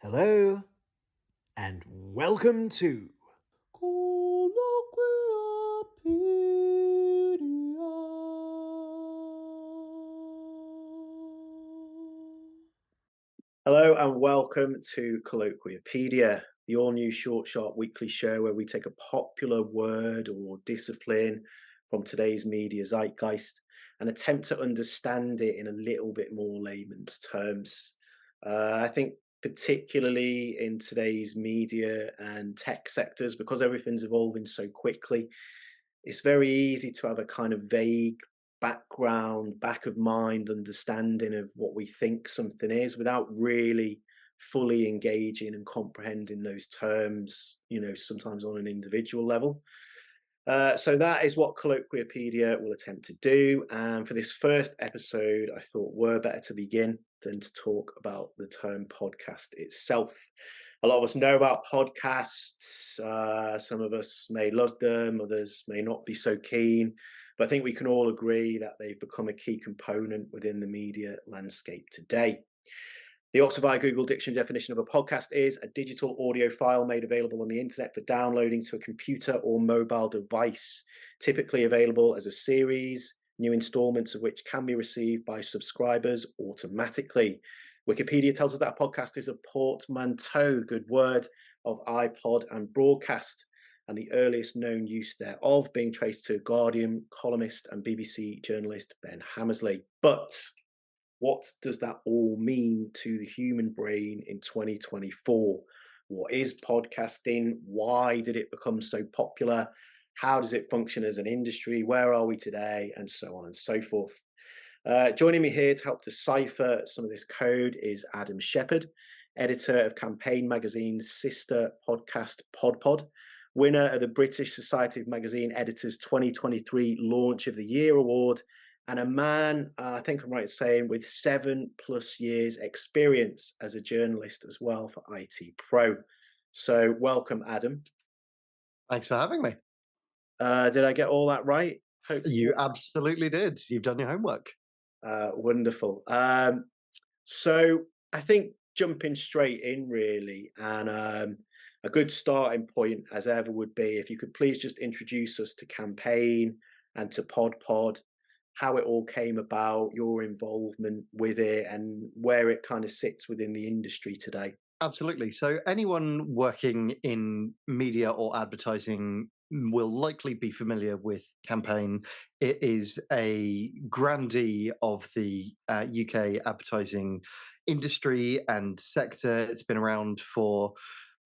Hello, and welcome to Hello, and welcome to Colloquiapedia, the all-new short, sharp weekly show where we take a popular word or discipline from today's media zeitgeist and attempt to understand it in a little bit more layman's terms. I think particularly in today's media and tech sectors, because everything's evolving so quickly, it's very easy to have a kind of vague background, back of mind understanding of what we think something is without really fully engaging and comprehending those terms, sometimes on an individual level. So that is what Colloquiapedia will attempt to do. And for this first episode, I thought were better to begin than to talk about the term podcast itself. A lot of us know about podcasts. Some of us may love them, others may not be so keen. But I think we can all agree that they've become a key component within the media landscape today. The Oxford via Google Dictionary definition of a podcast is a digital audio file made available on the internet for downloading to a computer or mobile device, typically available as a series, new installments of which can be received by subscribers automatically. Wikipedia tells us that a podcast is a portmanteau, good word, of iPod and broadcast, and the earliest known use thereof being traced to Guardian columnist and BBC journalist Ben Hammersley. But what does that all mean to the human brain in 2024? What is podcasting? Why did it become so popular? How does it function as an industry? Where are we today? And so on and so forth. Joining me here to help decipher some of this code is Adam Shepherd, editor of Campaign Magazine's sister podcast PodPod, winner of the British Society of Magazine Editors 2023 Launch of the Year Award, and a man, I think I'm right in saying, with 7+ years experience as a journalist as well for IT Pro. So welcome, Adam. Thanks for having me. Did I get all that right? You absolutely did. You've done your homework. Wonderful. So I think jumping straight in really, and a good starting point as ever would be if you could please just introduce us to Campaign and to PodPod, how it all came about, your involvement with it, and where it kind of sits within the industry today. Absolutely. So anyone working in media or advertising will likely be familiar with Campaign. It is a grandee of the UK advertising industry and sector. It's been around for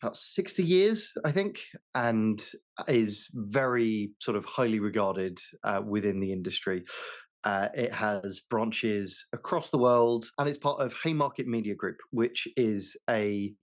about 60 years, I think, and is very sort of highly regarded within the industry. It has branches across the world, and it's part of Haymarket Media Group, which is a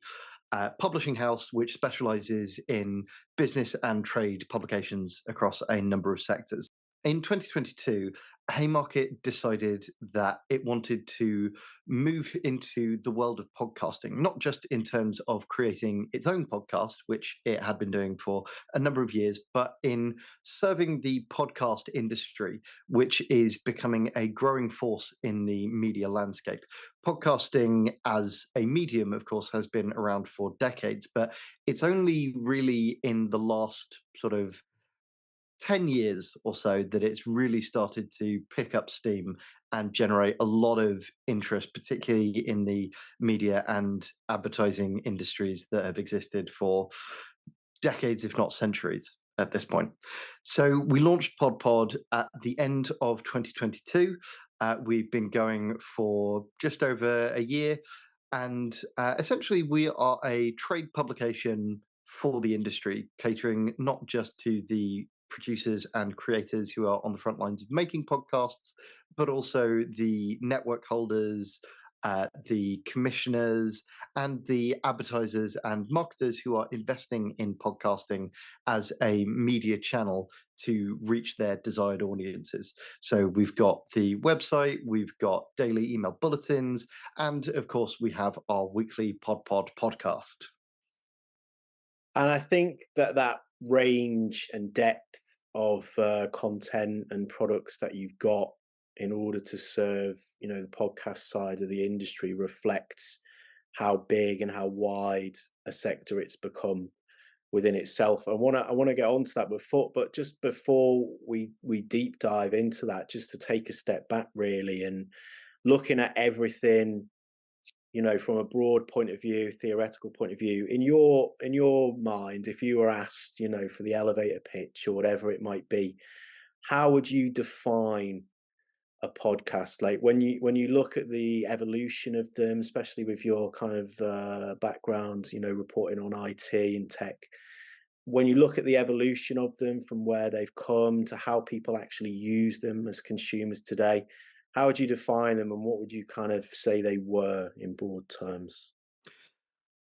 publishing house which specializes in business and trade publications across a number of sectors. In 2022, Haymarket decided that it wanted to move into the world of podcasting, not just in terms of creating its own podcast, which it had been doing for a number of years, but in serving the podcast industry, which is becoming a growing force in the media landscape. Podcasting as a medium, of course, has been around for decades, but it's only really in the last sort of 10 years or so that it's really started to pick up steam and generate a lot of interest, particularly in the media and advertising industries that have existed for decades, if not centuries at this point. So we launched PodPod at the end of 2022. We've been going for just over a year. And essentially, we are a trade publication for the industry, catering not just to the producers and creators who are on the front lines of making podcasts, but also the network holders, the commissioners, and the advertisers and marketers who are investing in podcasting as a media channel to reach their desired audiences. So we've got the website, we've got daily email bulletins, and of course, we have our weekly PodPod podcast. And I think that range and depth of content and products that you've got in order to serve, the podcast side of the industry reflects how big and how wide a sector it's become within itself. I wanna get onto that before, but just before we deep dive into that, just to take a step back really and looking at everything, from a broad point of view, theoretical point of view, in your mind, if you were asked, for the elevator pitch or whatever it might be, how would you define a podcast? Like when you look at the evolution of them, especially with your kind of background, reporting on IT and tech, when you look at the evolution of them from where they've come to how people actually use them as consumers today, how would you define them and what would you kind of say they were in broad terms?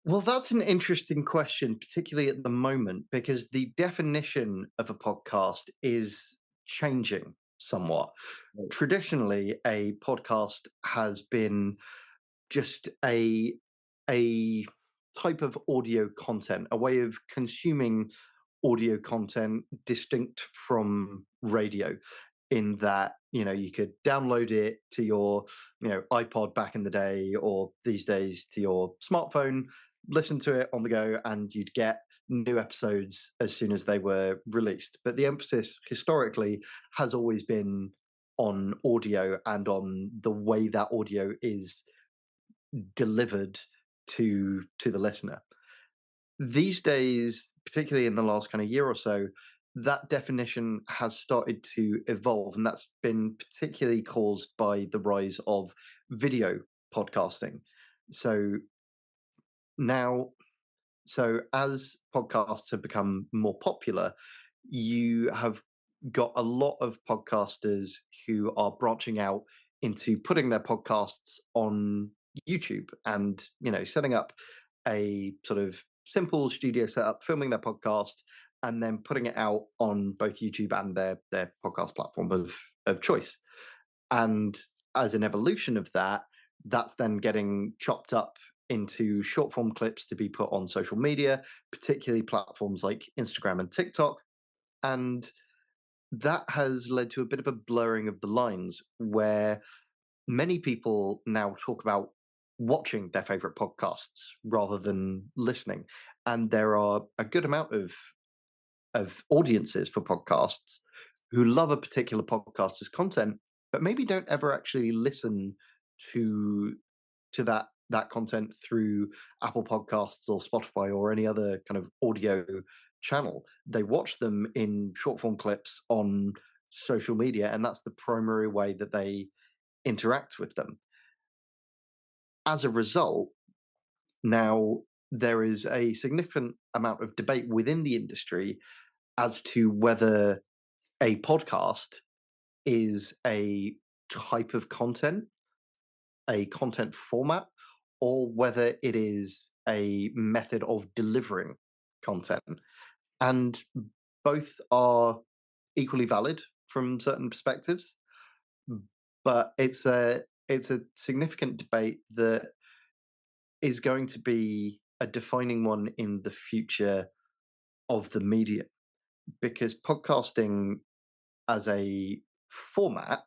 Well, that's an interesting question, particularly at the moment, because the definition of a podcast is changing somewhat. Right. Traditionally, a podcast has been just a type of audio content, a way of consuming audio content distinct from radio, in that you could download it to your iPod back in the day, or these days to your smartphone, listen to it on the go, and you'd get new episodes as soon as they were released. But the emphasis historically has always been on audio and on the way that audio is delivered to the listener. These days, particularly in the last kind of year or so, that definition has started to evolve, and that's been particularly caused by the rise of video podcasting. So now, so as podcasts have become more popular, you have got a lot of podcasters who are branching out into putting their podcasts on YouTube, and setting up a sort of simple studio setup, filming their podcast, and then putting it out on both YouTube and their podcast platform of choice. And as an evolution of that, that's then getting chopped up into short form clips to be put on social media, particularly platforms like Instagram and TikTok. And that has led to a bit of a blurring of the lines, where many people now talk about watching their favorite podcasts rather than listening. And there are a good amount of audiences for podcasts who love a particular podcaster's content, but maybe don't ever actually listen to that content through Apple Podcasts or Spotify or any other kind of audio channel. They watch them in short form clips on social media, and that's the primary way that they interact with them. As a result, now there is a significant amount of debate within the industry as to whether a podcast is a type of content, a content format, or whether it is a method of delivering content. And both are equally valid from certain perspectives, but it's a significant debate that is going to be a defining one in the future of the media, because podcasting as a format,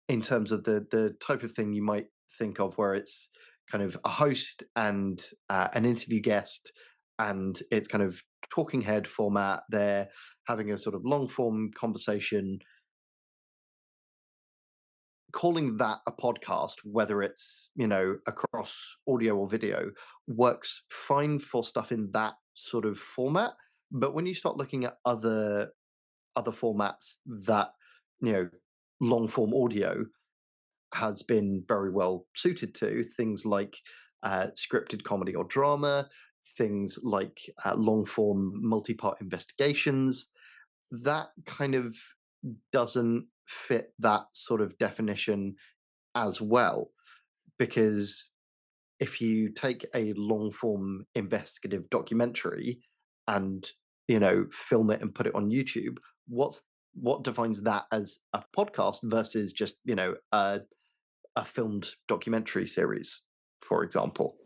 in terms of the type of thing you might think of, where it's kind of a host and an interview guest, and it's kind of talking head format. They're having a sort of long form conversation. Calling that a podcast, whether it's across audio or video, works fine for stuff in that sort of format. But when you start looking at other formats that long form audio has been very well suited to, things like scripted comedy or drama, things like long form multi part investigations, that kind of doesn't fit that sort of definition as well. Because if you take a long form investigative documentary and film it and put it on YouTube, what defines that as a podcast versus just a filmed documentary series, for example?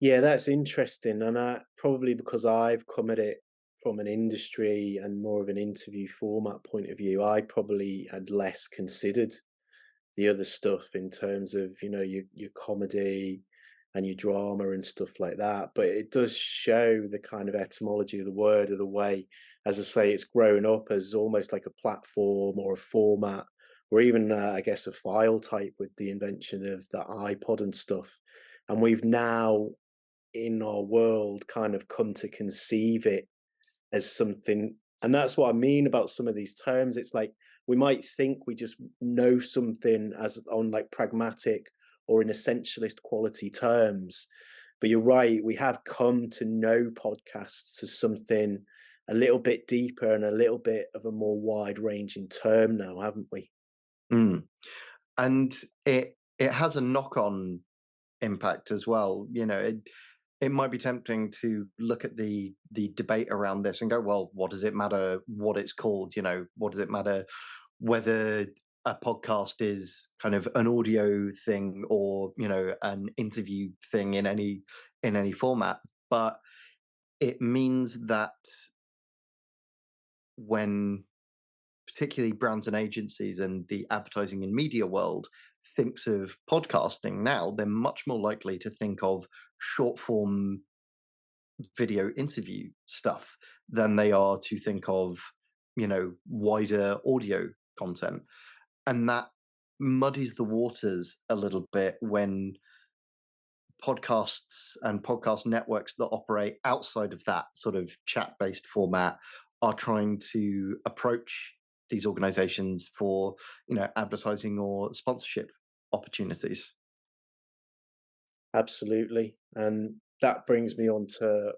Yeah, that's interesting, and probably because I've come at it from an industry and more of an interview format point of view, I probably had less considered the other stuff in terms of, you know, your comedy and your drama and stuff like that. But it does show the kind of etymology of the word, of the way, as I say, it's grown up as almost like a platform or a format, or even I guess a file type with the invention of the iPod and stuff. And we've now in our world kind of come to conceive it as something, and that's what I mean about some of these terms. It's like we might think we just know something as on like pragmatic or in essentialist quality terms, but you're right, we have come to know podcasts as something a little bit deeper and a little bit of a more wide ranging term now, haven't we? Mm. And it has a knock on impact as well. You know, it might be tempting to look at the debate around this and go, well, what does it matter what it's called? You know, what does it matter whether a podcast is kind of an audio thing or, you know, an interview thing in any format? But it means that when particularly brands and agencies and the advertising and media world thinks of podcasting now, they're much more likely to think of short form video interview stuff than they are to think of, you know, wider audio content. And that muddies the waters a little bit when podcasts and podcast networks that operate outside of that sort of chat based format are trying to approach these organizations for, you know, advertising or sponsorship opportunities. Absolutely. And that brings me on to,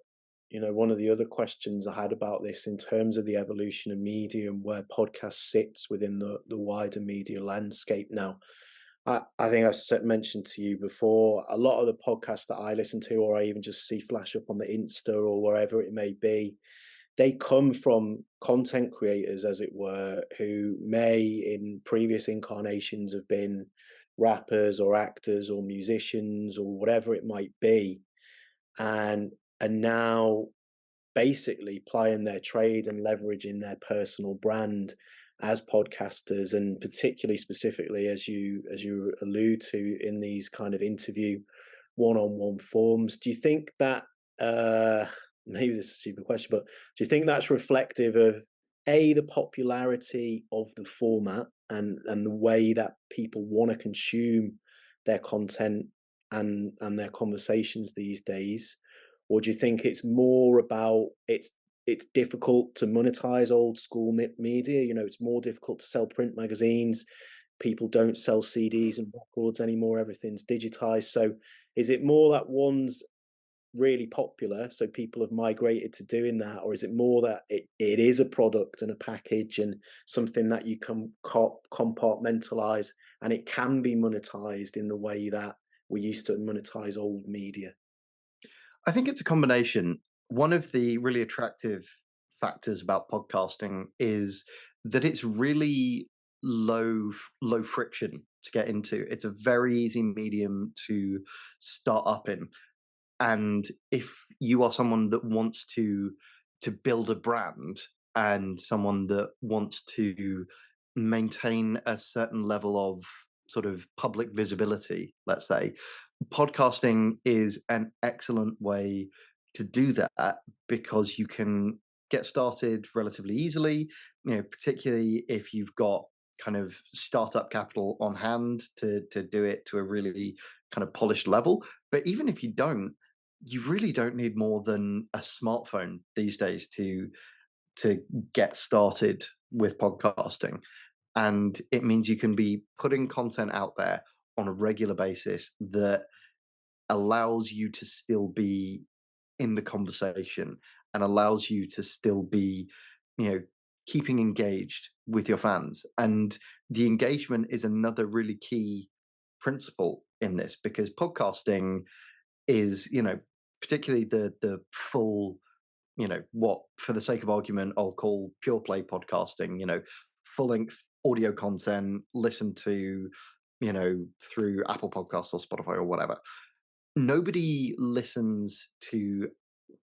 you know, one of the other questions I had about this in terms of the evolution of media and where podcast sits within the wider media landscape now. I think mentioned to you before, a lot of the podcasts that I listen to, or I even just see flash up on the Insta or wherever it may be, they come from content creators, as it were, who may in previous incarnations have been rappers or actors or musicians or whatever it might be, and are now basically plying their trade and leveraging their personal brand as podcasters, and particularly specifically as you allude to in these kind of interview one-on-one forms. Do you think that maybe this is a stupid question, but do you think that's reflective of the popularity of the format and the way that people want to consume their content and their conversations these days? Or do you think it's more about it's difficult to monetize old school media? You know, it's more difficult to sell print magazines. People don't sell CDs and records anymore. Everything's digitized. So is it more that one's really popular, so people have migrated to doing that, or is it more that it is a product and a package and something that you can compartmentalize and it can be monetized in the way that we used to monetize old media? I think it's a combination. One of the really attractive factors about podcasting is that it's really low friction to get into. It's a very easy medium to start up in. And if you are someone that wants to build a brand and someone that wants to maintain a certain level of sort of public visibility, let's say, podcasting is an excellent way to do that because you can get started relatively easily, you know, particularly if you've got kind of startup capital on hand to do it to a really kind of polished level. But even if you don't, you really don't need more than a smartphone these days to get started with podcasting. And it means you can be putting content out there on a regular basis that allows you to still be in the conversation and allows you to still be, you know, keeping engaged with your fans. And the engagement is another really key principle in this because podcasting is, you know, particularly the full, you know, what for the sake of argument I'll call pure play podcasting, you know, full length audio content, listen to, you know, through Apple Podcasts or Spotify or whatever. Nobody listens to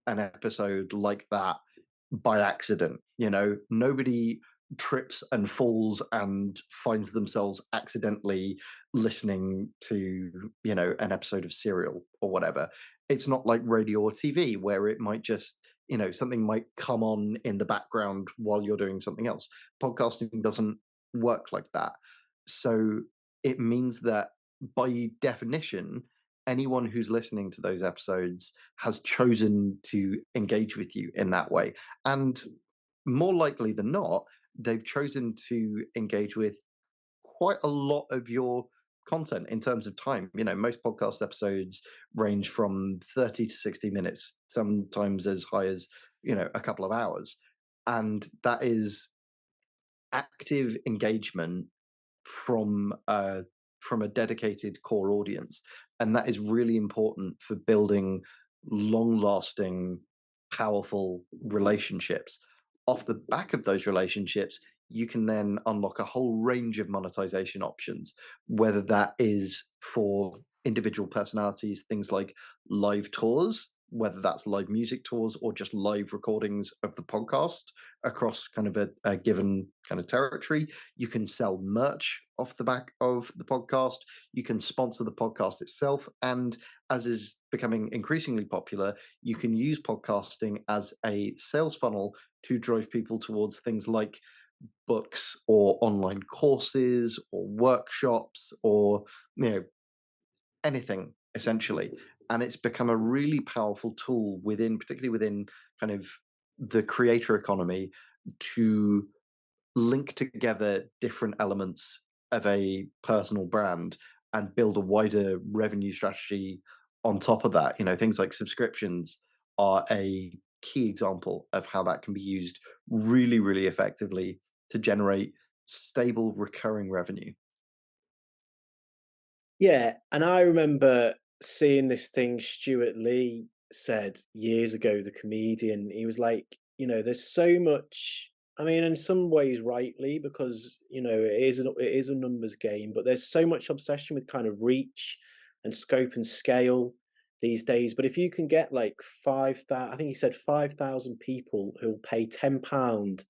an episode like that by accident. You know, nobody trips and falls and finds themselves accidentally listening to, an episode of Serial or whatever. It's not like radio or TV where it might just, something might come on in the background while you're doing something else. Podcasting doesn't work like that. So it means that by definition, anyone who's listening to those episodes has chosen to engage with you in that way. And more likely than not, they've chosen to engage with quite a lot of your content in terms of time. Most podcast episodes range from 30 to 60 minutes, sometimes as high as, a couple of hours. And that is active engagement from a dedicated core audience, and that is really important for building long-lasting, powerful relationships. Off the back of those relationships, you can then unlock a whole range of monetization options, whether that is for individual personalities, things like live tours, whether that's live music tours or just live recordings of the podcast across kind of a given kind of territory. You can sell merch off the back of the podcast. You can sponsor the podcast itself. And as is becoming increasingly popular, you can use podcasting as a sales funnel to drive people towards things like books or online courses or workshops or, anything essentially. And it's become a really powerful tool particularly within kind of the creator economy, to link together different elements of a personal brand and build a wider revenue strategy on top of that. Things like subscriptions are a key example of how that can be used really, really effectively to generate stable recurring revenue. Yeah, and I remember seeing this thing Stuart Lee said years ago, the comedian. He was like, there's so much. I mean, in some ways, rightly, because it is a numbers game, but there's so much obsession with kind of reach and scope and scale these days. But if you can get like 5,000, I think he said 5,000 people who'll pay £10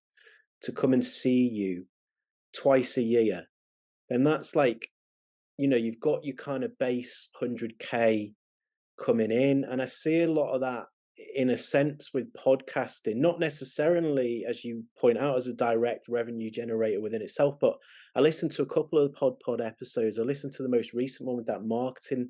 to come and see you twice a year, then that's like, you've got your kind of base 100K coming in. And I see a lot of that in a sense with podcasting, not necessarily, as you point out, as a direct revenue generator within itself, but I listened to a couple of the PodPod episodes. I listened to the most recent one with that marketing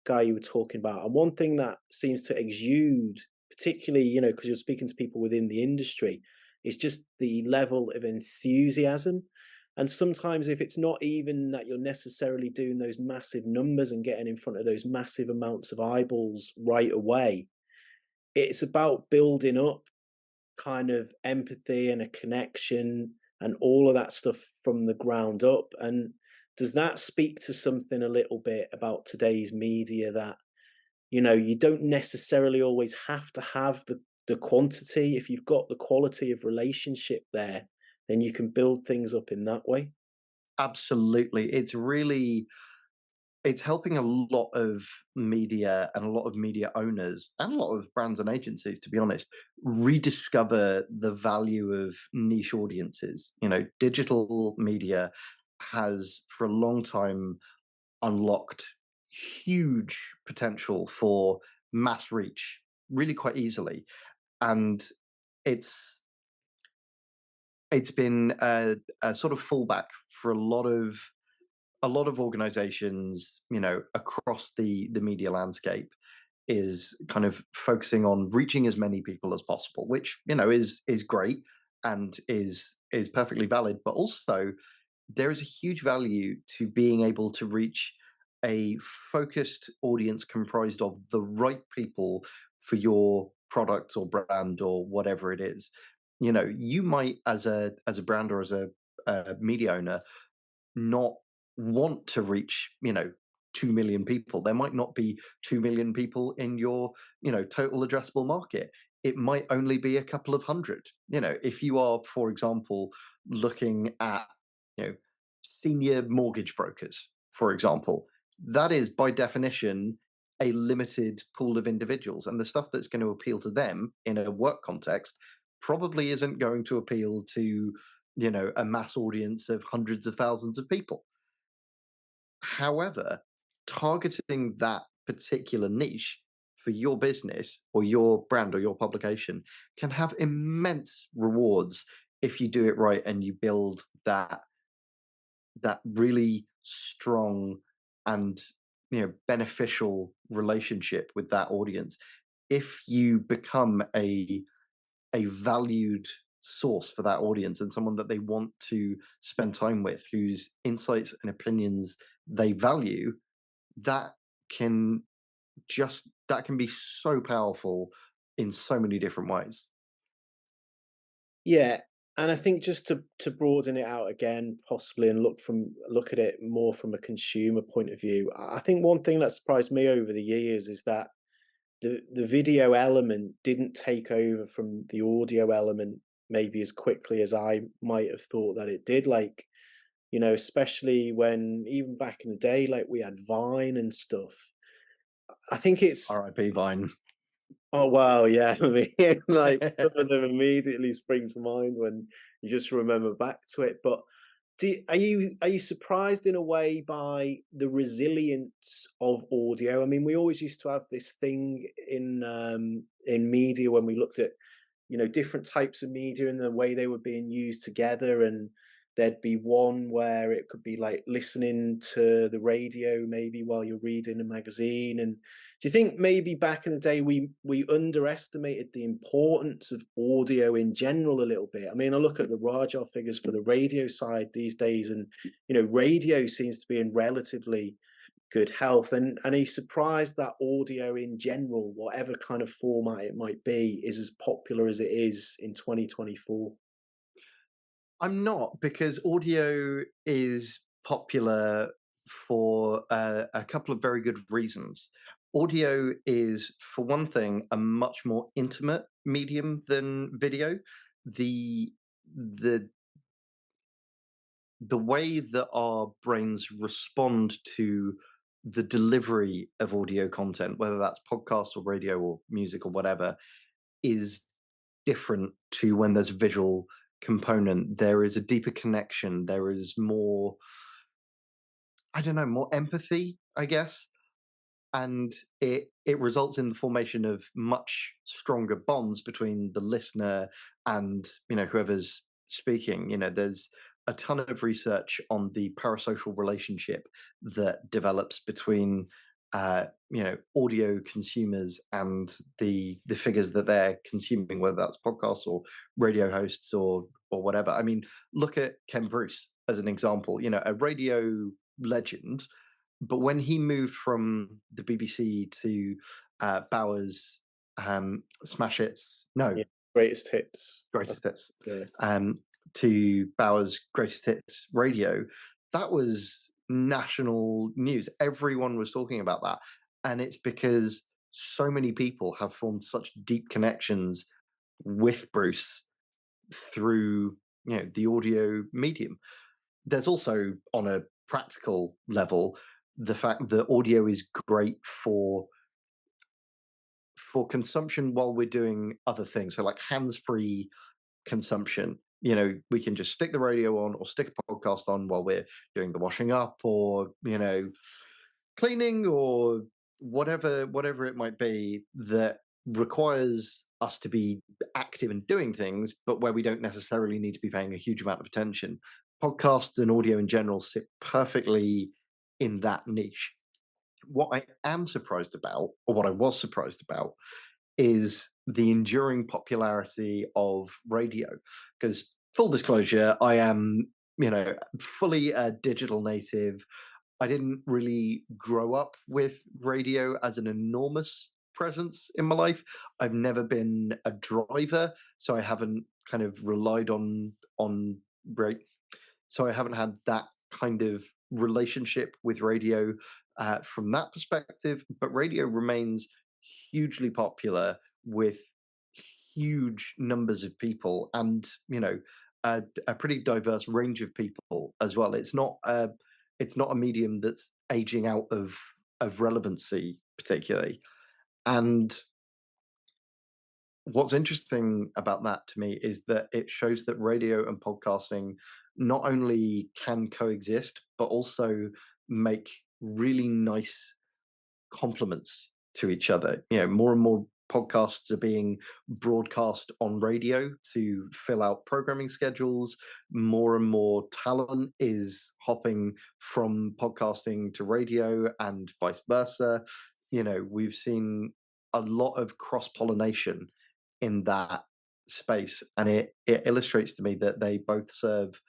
guy you were talking about. And one thing that seems to exude, particularly, because you're speaking to people within the industry, is just the level of enthusiasm. And sometimes, if it's not even that you're necessarily doing those massive numbers and getting in front of those massive amounts of eyeballs right away, it's about building up kind of empathy and a connection and all of that stuff from the ground up. And does that speak to something a little bit about today's media, that, you don't necessarily always have to have the quantity? If you've got the quality of relationship there, then you can build things up in that way. Absolutely. It's helping a lot of media and a lot of media owners and a lot of brands and agencies, to be honest, rediscover the value of niche audiences. Digital media has for a long time unlocked huge potential for mass reach really quite easily. And it's it's been a sort of fallback for a lot of organizations, across the media landscape, is kind of focusing on reaching as many people as possible, which, is great and is perfectly valid. But also there is a huge value to being able to reach a focused audience comprised of the right people for your product or brand or whatever it is. You might, as a brand or as a media owner, not want to reach 2 million people. There might not be 2 million people in your total addressable market. It might only be a couple of hundred. If you are, for example, looking at you know senior mortgage brokers, for example, that is by definition a limited pool of individuals, and the stuff that's going to appeal to them in a work context probably isn't going to appeal to a mass audience of hundreds of thousands of people. However, targeting that particular niche for your business or your brand or your publication can have immense rewards if you do it right and you build that really strong and beneficial relationship with that audience. If you become a valued source for that audience and someone that they want to spend time with, whose insights and opinions they value, that can that can be so powerful in so many different ways. Yeah, and I think just to broaden it out again, possibly, and look at it more from a consumer point of view. I think one thing that surprised me over the years is that the video element didn't take over from the audio element maybe as quickly as I might have thought that it did. Like, especially when even back in the day, like we had Vine and stuff. I think it's R.I.P. Vine. Oh wow, yeah. I mean, like some of them immediately spring to mind when you just remember back to it. But are you surprised in a way by the resilience of audio? I mean, we always used to have this thing in media when we looked at different types of media and the way they were being used together, and there'd be one where it could be like listening to the radio maybe while you're reading a magazine. And do you think maybe back in the day we underestimated the importance of audio in general a little bit? I mean, I look at the Rajah figures for the radio side these days, and radio seems to be in relatively good health. And he's surprised that audio in general, whatever kind of format it might be, is as popular as it is in 2024. I'm not, because audio is popular for a couple of very good reasons. Audio is, for one thing, a much more intimate medium than video. The the the way that our brains respond to the delivery of audio content, whether that's podcast or radio or music or whatever, is different to when there's a visual component. There is a deeper connection. There is more, I don't know, more empathy, I guess. And it results in the formation of much stronger bonds between the listener and whoever's speaking. There's a ton of research on the parasocial relationship that develops between audio consumers and the figures that they're consuming, whether that's podcasts or radio hosts or whatever. I mean, look at Ken Bruce as an example. A radio legend, but when he moved from the BBC to Bauer's Smash Hits, no, Yeah, greatest hits. Greatest Hits, Yeah, um, to Bauer's Greatest Hits Radio, that was national news. Everyone was talking about that. And it's because so many people have formed such deep connections with Bruce through the audio medium. There's also, on a practical level, the fact that audio is great for consumption while we're doing other things. So like hands-free consumption. We can just stick the radio on or stick a podcast on while we're doing the washing up or, cleaning or whatever it might be that requires us to be active and doing things, but where we don't necessarily need to be paying a huge amount of attention. Podcasts and audio in general sit perfectly in that niche. What I am surprised about, or what I was surprised about, is the enduring popularity of radio. Because, full disclosure, I am, fully a digital native. I didn't really grow up with radio as an enormous presence in my life. I've never been a driver, so I haven't kind of relied on radio. So I haven't had that kind of relationship with radio from that perspective. But radio remains hugely popular with huge numbers of people, and a pretty diverse range of people as well. It's not a medium that's aging out of relevancy particularly. And What's interesting about that to me is that it shows that radio and podcasting not only can coexist, but also make really nice complements to each other. More and more podcasts are being broadcast on radio to fill out programming schedules. More and more talent is hopping from podcasting to radio and vice versa. We've seen a lot of cross pollination in that space, and it illustrates to me that they both serve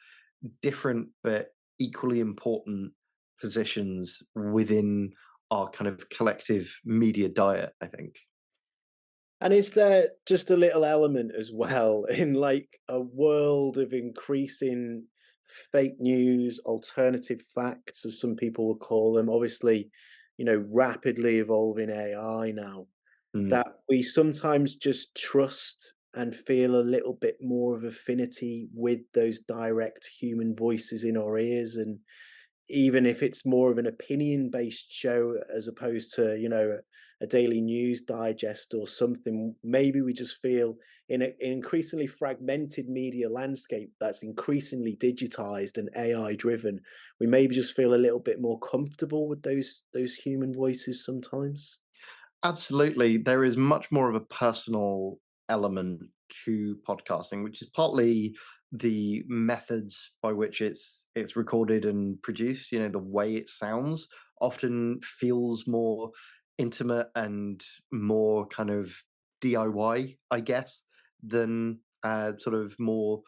different but equally important positions within our kind of collective media diet, I think. And is there just a little element as well in like a world of increasing fake news, alternative facts, as some people will call them, obviously, rapidly evolving AI now, Mm. that we sometimes just trust and feel a little bit more of affinity with those direct human voices in our ears. And even if it's more of an opinion based show as opposed to, a daily news digest or something, maybe we just feel in an increasingly fragmented media landscape that's increasingly digitized and AI driven, we maybe just feel a little bit more comfortable with those human voices sometimes. Absolutely. There is much more of a personal element to podcasting, which is partly the methods by which it's recorded and produced. The way it sounds often feels more intimate and more kind of DIY, I guess, than sort of more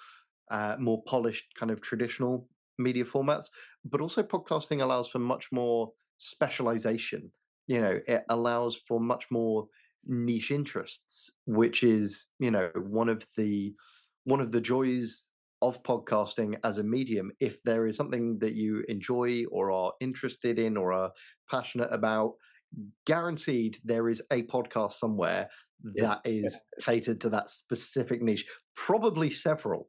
polished kind of traditional media formats. But also, podcasting allows for much more specialization. It allows for much more niche interests, which is one of the joys of podcasting as a medium. If there is something that you enjoy or are interested in or are passionate about, guaranteed there is a podcast somewhere Yeah. that is catered to that specific niche, probably several.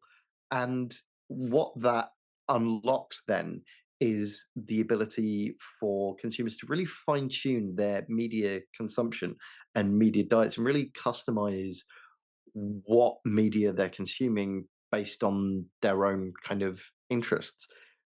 And what that unlocks then is the ability for consumers to really fine tune their media consumption and media diets and really customize what media they're consuming based on their own kind of interests.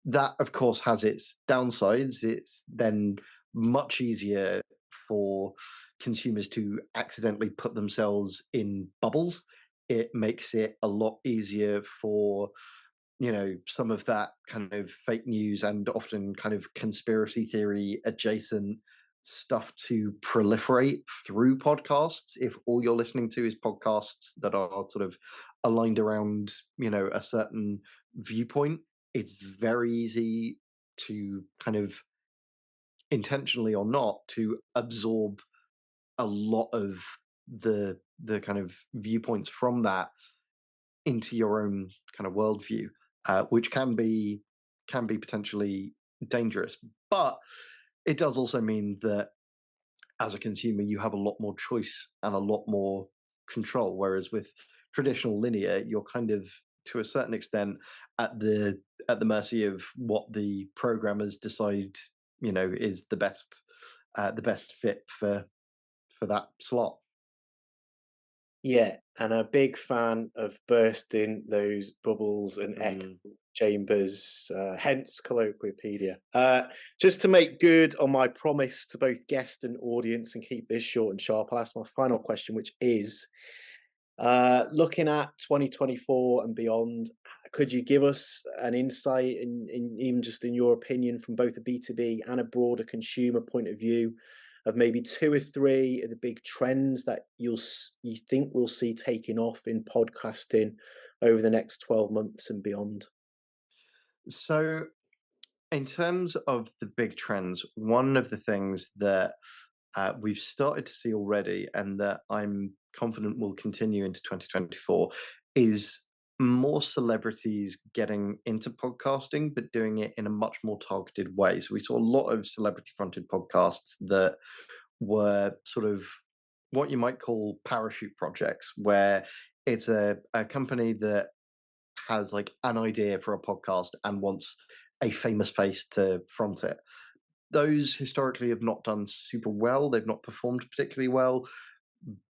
That, of course, has its downsides. It's then much easier for consumers to accidentally put themselves in bubbles. It makes it a lot easier for some of that kind of fake news and often kind of conspiracy theory adjacent stuff to proliferate through podcasts. If all you're listening to is podcasts that are sort of aligned around a certain viewpoint, it's very easy to kind of intentionally or not to absorb a lot of the kind of viewpoints from that into your own kind of worldview, which can be potentially dangerous. But it does also mean that as a consumer, you have a lot more choice and a lot more control. Whereas with traditional linear, you're kind of to a certain extent at the mercy of what the programmers decide is the best fit for that slot. Yeah, and a big fan of bursting those bubbles and echo Mm. chambers, hence Colloquiapedia. Just to make good on my promise to both guest and audience and keep this short and sharp, I'll ask my final question, which is looking at 2024 and beyond, could you give us an insight in even just in your opinion from both a B2B and a broader consumer point of view of maybe two or three of the big trends that you think we'll see taking off in podcasting over the next 12 months and beyond? So, in terms of the big trends, one of the things that we've started to see already, and that I'm confident will continue into 2024, is more celebrities getting into podcasting, but doing it in a much more targeted way. So we saw a lot of celebrity fronted podcasts that were sort of what you might call parachute projects, where it's a company that has like an idea for a podcast and wants a famous face to front it. Those historically have not done super well. They've not performed particularly well.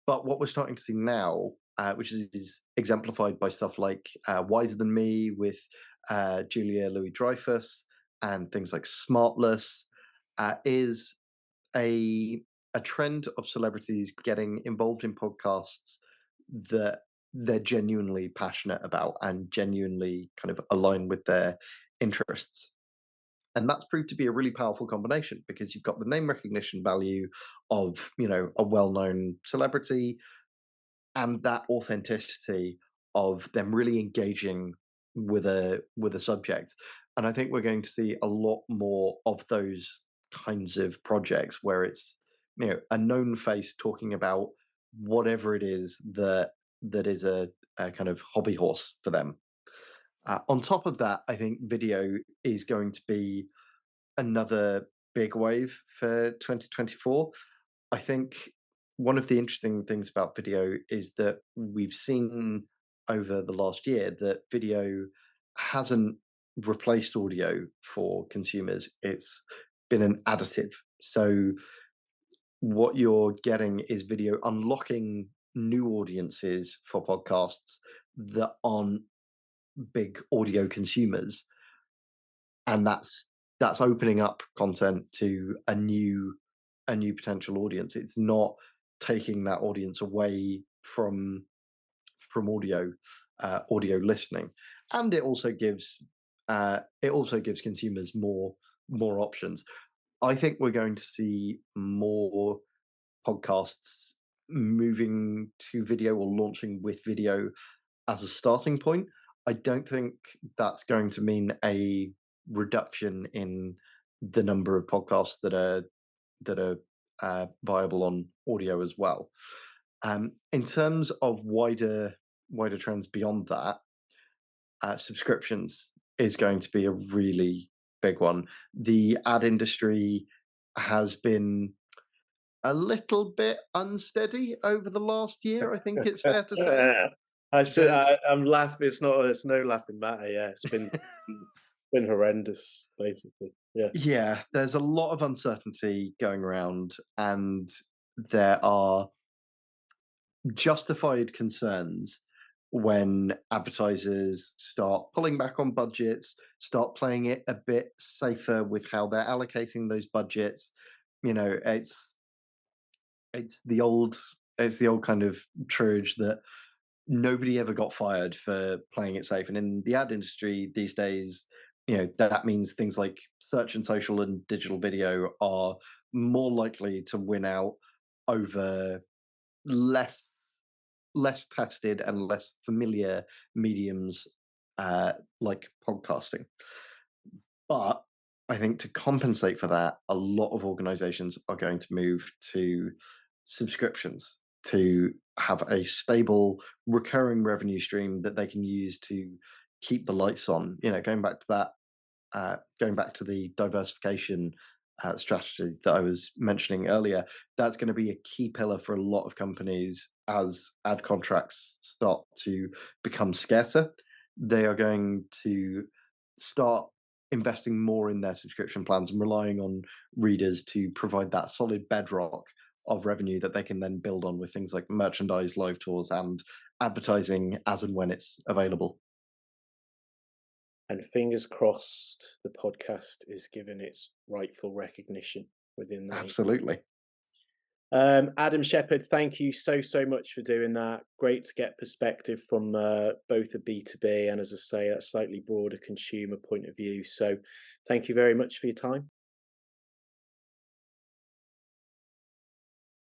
But what we're starting to see now which is exemplified by stuff like Wiser Than Me with Julia Louis-Dreyfus and things like Smartless, is a a trend of celebrities getting involved in podcasts that they're genuinely passionate about and genuinely kind of align with their interests. And that's proved to be a really powerful combination because you've got the name recognition value of, a well-known celebrity and that authenticity of them really engaging with a subject. And I think we're going to see a lot more of those kinds of projects where it's a known face talking about whatever it is that is a kind of hobby horse for them. On top of that, I think video is going to be another big wave for 2024. I think one of the interesting things about video is that we've seen over the last year that video hasn't replaced audio for consumers. It's been an additive. So what you're getting is video unlocking new audiences for podcasts that aren't big audio consumers, and that's opening up content to a new potential audience. It's not taking that audience away from audio listening, and it also gives consumers more options. I think we're going to see more podcasts moving to video or launching with video as a starting point. I don't think that's going to mean a reduction in the number of podcasts that are viable on audio as well. In terms of wider trends beyond that, subscriptions is going to be a really big one. The ad industry has been a little bit unsteady over the last year. I think it's fair to say. There's I'm laughing. It's no laughing matter. Yeah, it's been horrendous, basically. Yeah. yeah, there's a lot of uncertainty going around, and there are justified concerns when advertisers start pulling back on budgets, start playing it a bit safer with how they're allocating those budgets. You know, it's the old it's the old kind of trudge that nobody ever got fired for playing it safe. And in the ad industry these days, that means things like search and social and digital video are more likely to win out over less less tested and less familiar mediums like podcasting. But I think to compensate for that, a lot of organizations are going to move to subscriptions to have a stable, recurring revenue stream that they can use to keep the lights on. Going back to the diversification strategy that I was mentioning earlier, that's going to be a key pillar for a lot of companies as ad contracts start to become scarcer. They are going to start investing more in their subscription plans and relying on readers to provide that solid bedrock of revenue that they can then build on with things like merchandise, live tours, and advertising as and when it's available. And fingers crossed, the podcast is given its rightful recognition within that. Absolutely. Adam Shepherd, thank you so much for doing that. Great to get perspective from both a B2B and, as I say, a slightly broader consumer point of view. So thank you very much for your time.